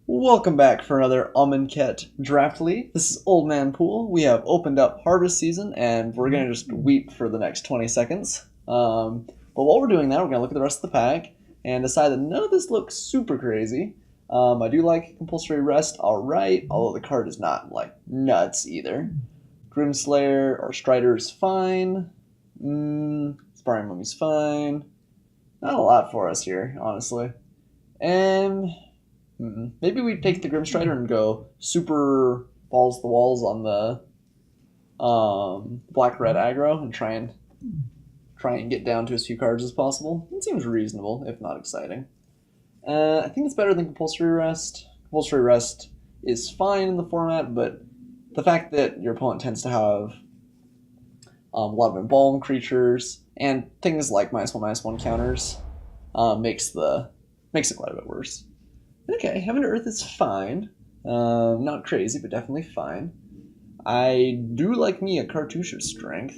Welcome back for another Amonkhet Draft League. This is Oldmanpoole. We have opened up harvest season, and we're going to just weep for the next 20 seconds. But while we're doing that, we're going to look at the rest of the pack and decide that none of this looks super crazy. I do like Compulsory Rest, alright, although the card is not, like, nuts either. Grimslayer or Strider is fine. Sparring Mummy's fine. Not a lot for us here, honestly. And maybe we take the Grimstrider and go super balls to the walls on the black-red aggro and try and get down to as few cards as possible. It seems reasonable, if not exciting. I think it's better than Compulsory Rest. Compulsory Rest is fine in the format, but the fact that your opponent tends to have a lot of embalm creatures and things like -1/-1 counters makes it quite a bit worse. Okay, Heaven to Earth is fine. Not crazy, but definitely fine. I do like me a Cartouche of Strength.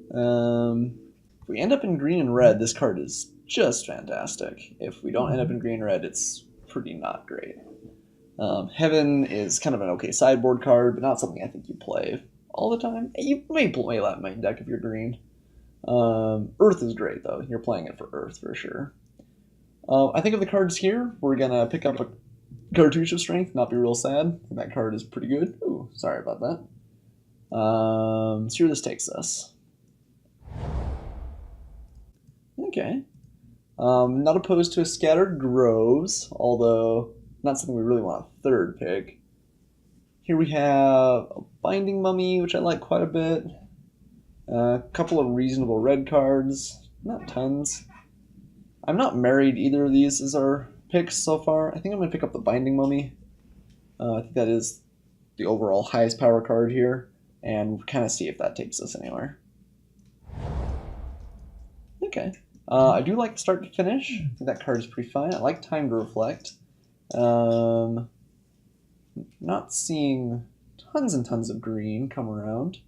If we end up in green and red, this card is just fantastic. If we don't end up in green and red, it's pretty not great. Heaven is kind of an okay sideboard card, but not something I think you play all the time. You may play that main deck if you're green. Earth is great, though. You're playing it for Earth for sure. I think of the cards here, we're going to pick up a Cartouche of Strength, not be real sad. That card is pretty good. Ooh, sorry about that. See where this takes us. Okay. Not opposed to a Scattered Groves, although not something we really want a third pick. Here we have a Binding Mummy, which I like quite a bit. A couple of reasonable red cards, not tons. I'm not married either of these as our picks so far. I think I'm going to pick up the Binding Mummy. I think that is the overall highest power card here, and we'll kind of see if that takes us anywhere. Okay. I do like Start to Finish. I think that card is pretty fine. I like Time to Reflect. Not seeing tons and tons of green come around.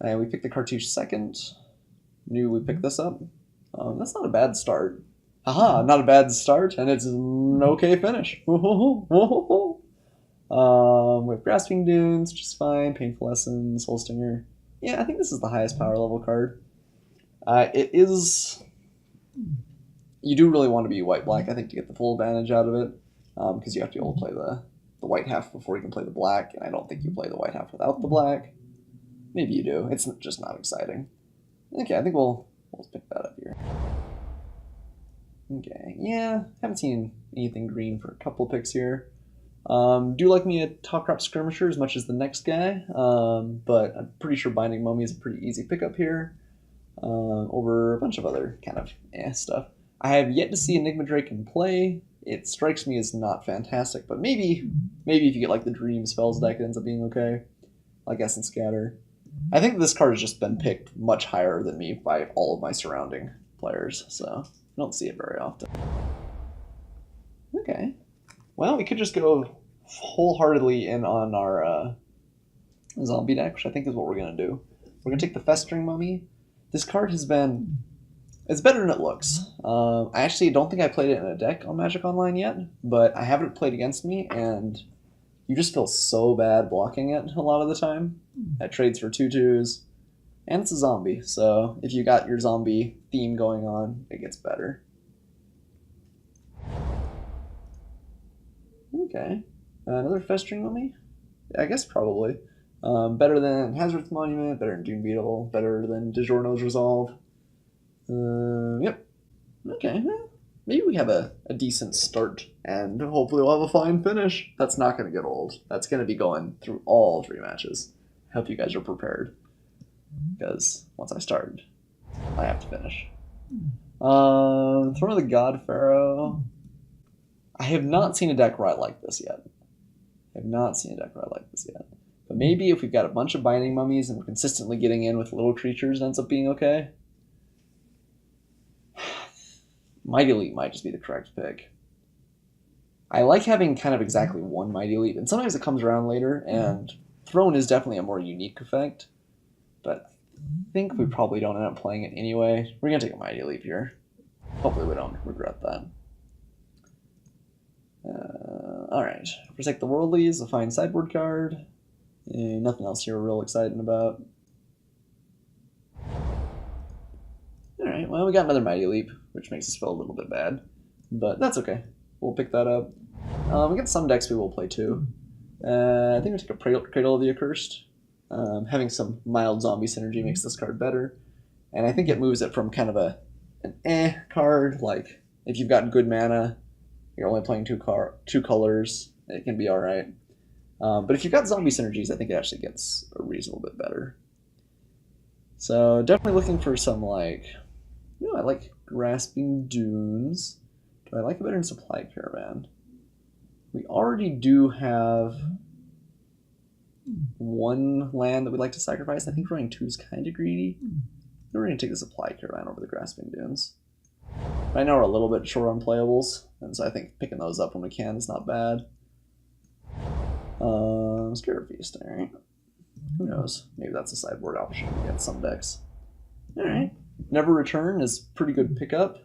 We picked the Cartouche second. Knew we picked this up. That's not a bad start. Haha, not a bad start, and it's an okay finish. We have Grasping Dunes, which is fine. Painful Essence, Soul Stinger. Yeah, I think this is the highest power level card. It is... You do really want to be white-black, I think, to get the full advantage out of it, because you have to be able to play the white half before you can play the black, and I don't think you play the white half without the black. Maybe you do. It's just not exciting. Okay, I think we'll pick that up here. Okay, yeah, haven't seen anything green for a couple picks here. Do like me a Top Crop Skirmisher as much as the next guy, but I'm pretty sure Binding Mummy is a pretty easy pickup here over a bunch of other kind of stuff. I have yet to see Enigma Drake in play. It strikes me as not fantastic, but maybe if you get like the Dream Spells deck, it ends up being okay, like Essence Scatter. I think this card has just been picked much higher than me by all of my surrounding players, so I don't see it very often. Okay. Well, we could just go wholeheartedly in on our zombie deck, which I think is what we're going to do. We're going to take the Festering Mummy. This card has been... It's better than it looks. I actually don't think I played it in a deck on Magic Online yet, but I have it played against me, and you just feel so bad blocking it a lot of the time. It trades for 2/2s, and it's a zombie, so if you got your zombie theme going on, it gets better. Okay, another Festering Mummy? I guess probably. Better than Hazard's Monument, better than Dune Beetle, better than DiGiorno's Resolve. Yep. Okay, maybe we have a decent start, and hopefully we'll have a fine finish. That's not going to get old. That's going to be going through all 3 matches. I hope you guys are prepared, because once I start, I have to finish. Throne of the God Pharaoh. I have not seen a deck where I like this yet. But maybe if we've got a bunch of Binding Mummies and we're consistently getting in with little creatures, it ends up being okay. Mighty Leap might just be the correct pick. I like having kind of exactly one Mighty Leap, and sometimes it comes around later, and Throne is definitely a more unique effect, but I think we probably don't end up playing it anyway. We're going to take a Mighty Leap here. Hopefully we don't regret that. Alright. Protect the Worldlies, a fine sideboard card. Nothing else here we're real excited about. Alright, well, we got another Mighty Leap, which makes us feel a little bit bad. But that's okay. We'll pick that up. We got some decks we will play too. I think we take a Cradle of the Accursed. Having some mild zombie synergy makes this card better. And I think it moves it from kind of an card, like if you've got good mana, you're only playing two colors, it can be alright. But if you've got zombie synergies, I think it actually gets a reasonable bit better. So definitely looking for some like, I like Grasping Dunes. Do I like it better than Supply Caravan? We already do have one land that we'd like to sacrifice. I think running 2 is kind of greedy. We're going to take the Supply Caravan over the Grasping Dunes. Right now we're a little bit short on playables, and so I think picking those up when we can is not bad. Scarab Feast, alright. Who knows? Maybe that's a sideboard option against some decks. Alright. Never Return is pretty good pickup.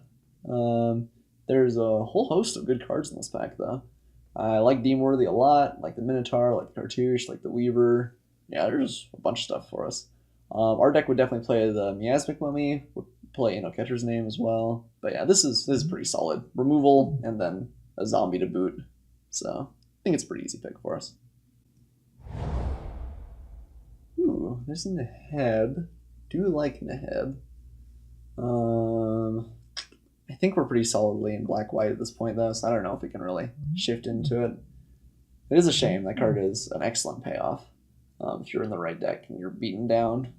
There's a whole host of good cards in this pack, though. I like Deemworthy a lot, like the Minotaur, like the Cartouche, like the Weaver. Yeah, there's a bunch of stuff for us. Our deck would definitely play the Miasmic Mummy, would play Catcher's Name as well. But yeah, this is pretty solid. Removal, and then a zombie to boot. So I think it's a pretty easy pick for us. Ooh, there's Neheb. Do like Neheb. I think we're pretty solidly in black-white at this point, though, so I don't know if we can really shift into it. It is a shame. That card is an excellent payoff. If you're in the right deck and you're beaten down.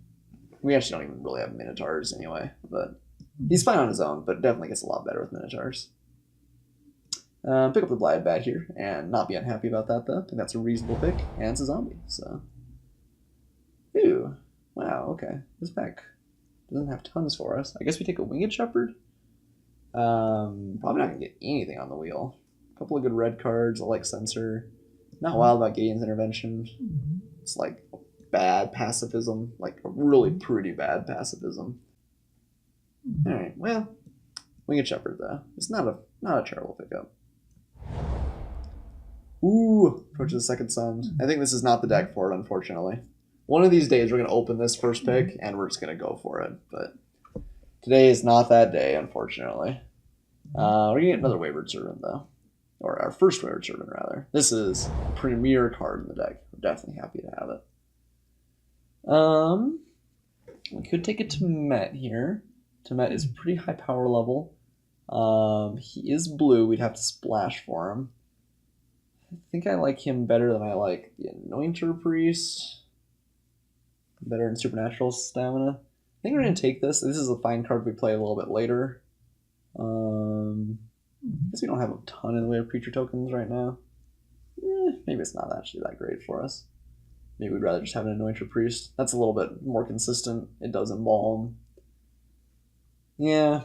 We actually don't even really have Minotaurs anyway, but he's fine on his own, but definitely gets a lot better with Minotaurs. Pick up the Blighted Bat here, and not be unhappy about that, though. I think that's a reasonable pick, and it's a zombie, so... Ew. Wow, okay. This pack doesn't have tons for us. I guess we take a Winged Shepherd? Probably not going to get anything on the wheel. A couple of good red cards. I like Censor. Not wild about Gideon's Intervention. It's like bad pacifism. Like a really pretty bad pacifism. Alright, well. Winged Shepherd, though. It's not a terrible pickup. Ooh, Approach of the Second Sun. I think this is not the deck for it, unfortunately. One of these days we're going to open this first pick, and we're just going to go for it. But today is not that day, unfortunately. We're going to get another Wayward Servant, though. Or our first Wayward Servant, rather. This is a premier card in the deck. We're definitely happy to have it. We could take a Temet here. Temet is pretty high power level. He is blue. We'd have to splash for him. I think I like him better than I like the Anointer Priest. Better in Supernatural Stamina. I think we're going to take this. This is a fine card we play a little bit later. I guess we don't have a ton in the way of creature tokens right now. Maybe it's not actually that great for us. Maybe we'd rather just have an Anointer Priest. That's a little bit more consistent. It does Embalm. Yeah.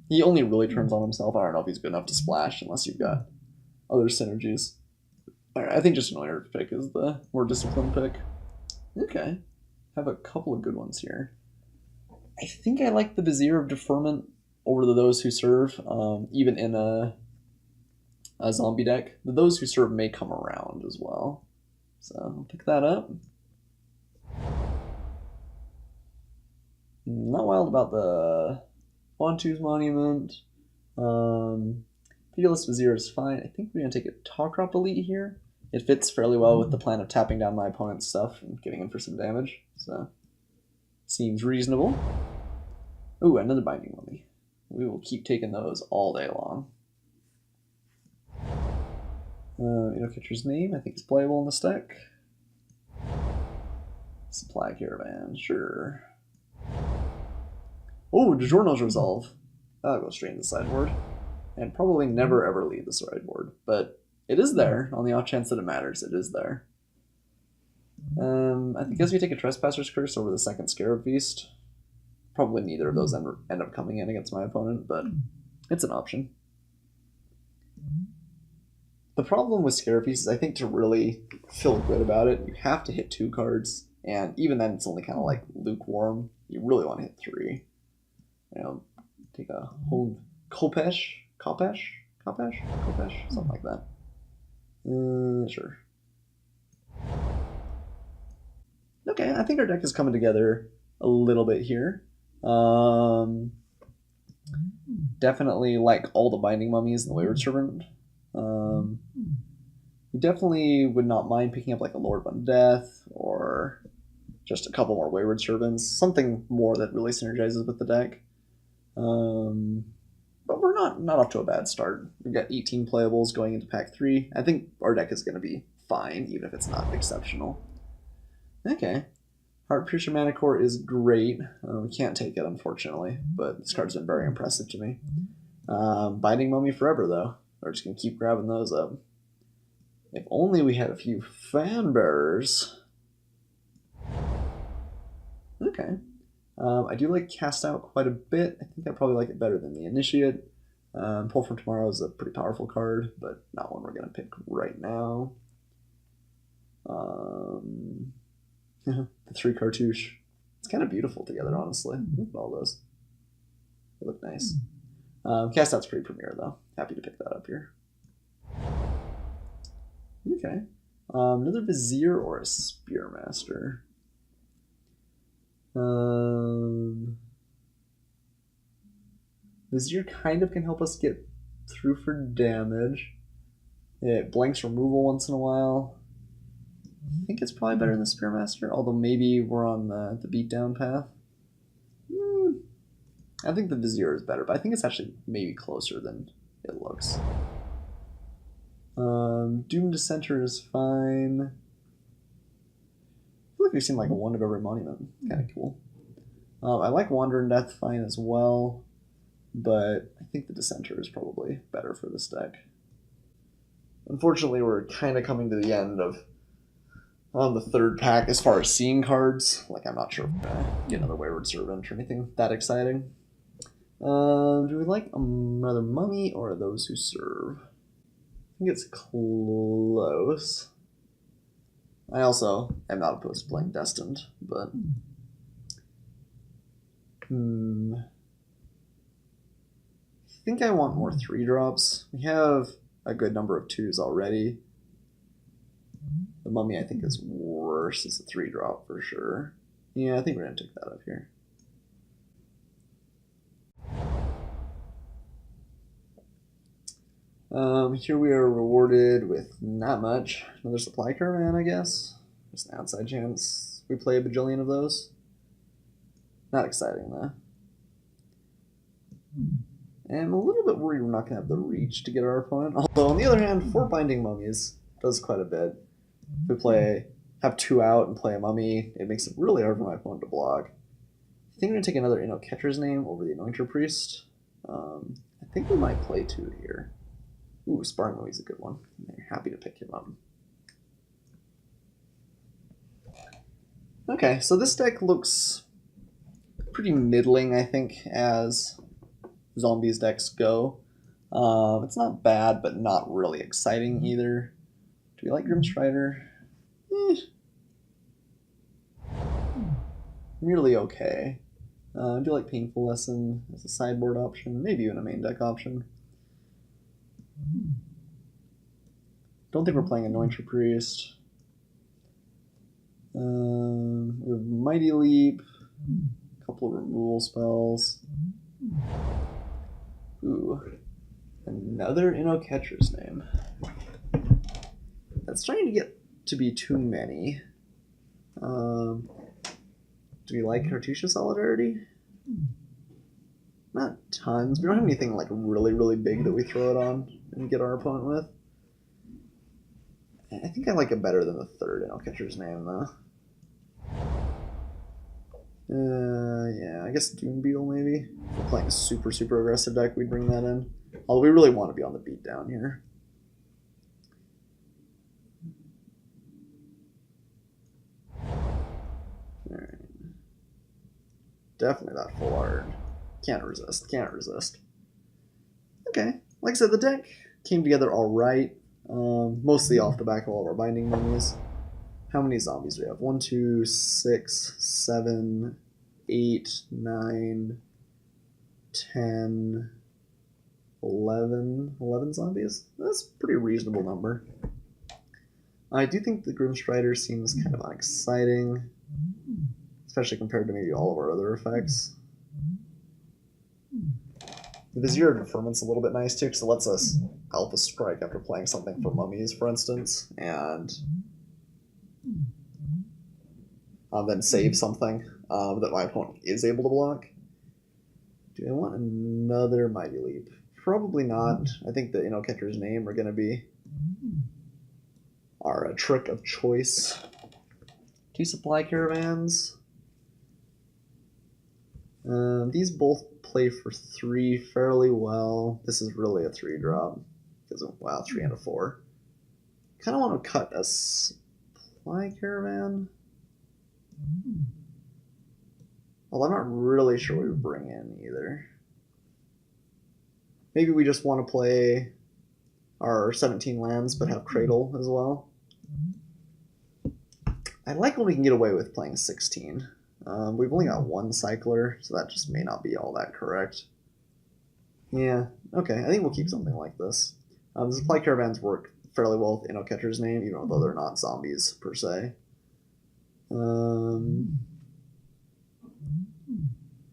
He only really turns on himself. I don't know if he's good enough to splash unless you've got other synergies. Alright, I think just an Anointer pick is the more disciplined pick. Okay. Have a couple of good ones here. I think I like the Vizier of Deferment over the Those Who Serve, even in a zombie deck. The Those Who Serve may come around as well. So I'll pick that up. Not wild about the Fontu's Monument. Pitiless Vizier is fine. I think we're going to take a Tawcrop Elite here. It fits fairly well with the plan of tapping down my opponent's stuff and getting in for some damage. So, seems reasonable. Ooh, another Binding Mummy. We will keep taking those all day long. Catcher's Name, I think is playable in this deck. Supply Caravan, sure. Oh, DiGiorno's Resolve. That'll go straight into the sideboard. And probably never ever leave the sideboard, but it is there. On the off chance that it matters, it is there. I guess we take a Trespasser's Curse over the second Scarab Feast. Probably neither of those end up coming in against my opponent, but it's an option. The problem with Scarab Feast is I think to really feel good about it, you have to hit 2 cards, and even then it's only kind of like lukewarm. You really want to hit 3. Take a whole Kopesh, something like that. Sure. Okay, I think our deck is coming together a little bit here. Definitely like all the Binding Mummies and the Wayward Servant. We definitely would not mind picking up like a Lord of Undeath or just a couple more Wayward Servants, something more that really synergizes with the deck. But we're not off to a bad start. We've got 18 playables going into pack 3. I think our deck is going to be fine, even if it's not exceptional. Okay. Heartpiercer Manicore is great. We can't take it, unfortunately, but this card's been very impressive to me. Binding Mummy forever, though. We're just going to keep grabbing those up. If only we had a few fan bearers. Okay. I do like Cast Out quite a bit. I think I probably like it better than the Initiate. Pull from Tomorrow is a pretty powerful card, but not one we're going to pick right now. The 3 cartouche. It's kind of beautiful together, honestly. Look at all those. They look nice. Cast Out's pretty premier, though. Happy to pick that up here. Okay. Another Vizier or a Spearmaster. Vizier kind of can help us get through for damage. It blanks removal once in a while. I think it's probably better than the Spearmaster, although maybe we're on the beatdown path. I think the Vizier is better, but I think it's actually maybe closer than it looks. Doom Dissenter is fine. I feel like we've seen like one of every monument. Kind of cool. I like Wandering Death fine as well, but I think the Dissenter is probably better for this deck. Unfortunately, we're kind of coming to the end of the third pack as far as seeing cards. Like, I'm not sure if we're going to get another Wayward Servant or anything that exciting. Do we like another Mummy or Those Who Serve? I think it's close. I also am not opposed to playing Destined, but... I think I want more 3-drops. We have a good number of 2s already. The Mummy, I think, is worse. It's a 3-drop for sure. Yeah, I think we're going to take that up here. Here we are rewarded with not much. Another Supply Caravan, I guess. Just an outside chance we play a bajillion of those. Not exciting, though. And I'm a little bit worried we're not going to have the reach to get our opponent. Although, on the other hand, 4 Binding Mummies does quite a bit. If we have 2 out and play a Mummy, it makes it really hard for my opponent to block. I think I'm going to take another Catcher's Name over the Anointer Priest. I think we might play 2 here. Ooh, Sparring Mummy's a good one. I'm happy to pick him up. Okay, so this deck looks pretty middling, I think, as Zombies decks go. It's not bad, but not really exciting either. Do we like Grimstrider? Nearly okay. I do like Painful Lesson as a sideboard option, maybe even a main deck option. Don't think we're playing Anointer Priest. We have Mighty Leap, a couple of removal spells. Ooh, another Catcher's Name. That's starting to get to be too many. Do we like Cartouche Solidarity? Not tons. We don't have anything like really, really big that we throw it on and get our opponent with. I think I like it better than the third Catcher's Name, though. Yeah, I guess Doom Beetle, maybe. If we're playing a super, super aggressive deck, we'd bring that in. Although we really want to be on the beatdown here. Alright. Definitely that full art. Can't resist, can't resist. Okay, like I said, the deck came together alright. Mostly off the back of all of our Binding Mummies. How many zombies do we have? 1, 2, 6, 7, 8, 9, 10, 11 zombies? That's a pretty reasonable number. I do think the Grimstrider seems kind of unexciting, especially compared to maybe all of our other effects. The Vizier of Deferment's a little bit nice too, because it lets us Alpha Strike after playing something for mummies, for instance, and then save something that my opponent is able to block. Do I want another Mighty Leap? Probably not. I think the Inoketter's Name are going to be our trick of choice. 2 Supply Caravans. These both play for 3 fairly well. This is really a 3-drop. Wow, 3 and a 4. Kind of want to cut a Supply Caravan. Well, I'm not really sure what we bring in either. Maybe we just want to play our 17 lands but have Cradle as well. I like when we can get away with playing 16. We've only got 1 Cycler, so that just may not be all that correct. Yeah, okay, I think we'll keep something like this. The Supply Caravans work fairly well with Inoketter's Name, even though they're not zombies per se.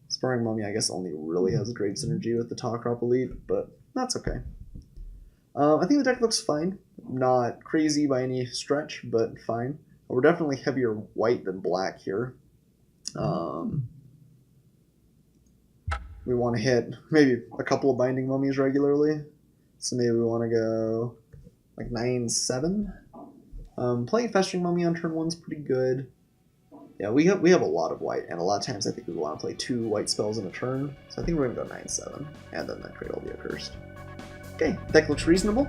Sparring Mummy, I guess, only really has great synergy with the Tawcrop Elite, but that's okay. I think the deck looks fine. Not crazy by any stretch, but fine. We're definitely heavier white than black here. We want to hit maybe a couple of Binding Mummies regularly. So maybe we want to go like 9-7. Playing Festering Mummy on turn 1's pretty good. Yeah, we have a lot of white, and a lot of times I think we want to play 2 white spells in a turn. So I think we're going to go 9-7, and then that Cradle will be accursed. Okay, deck looks reasonable.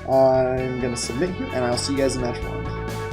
I'm going to submit here, and I'll see you guys in match 1.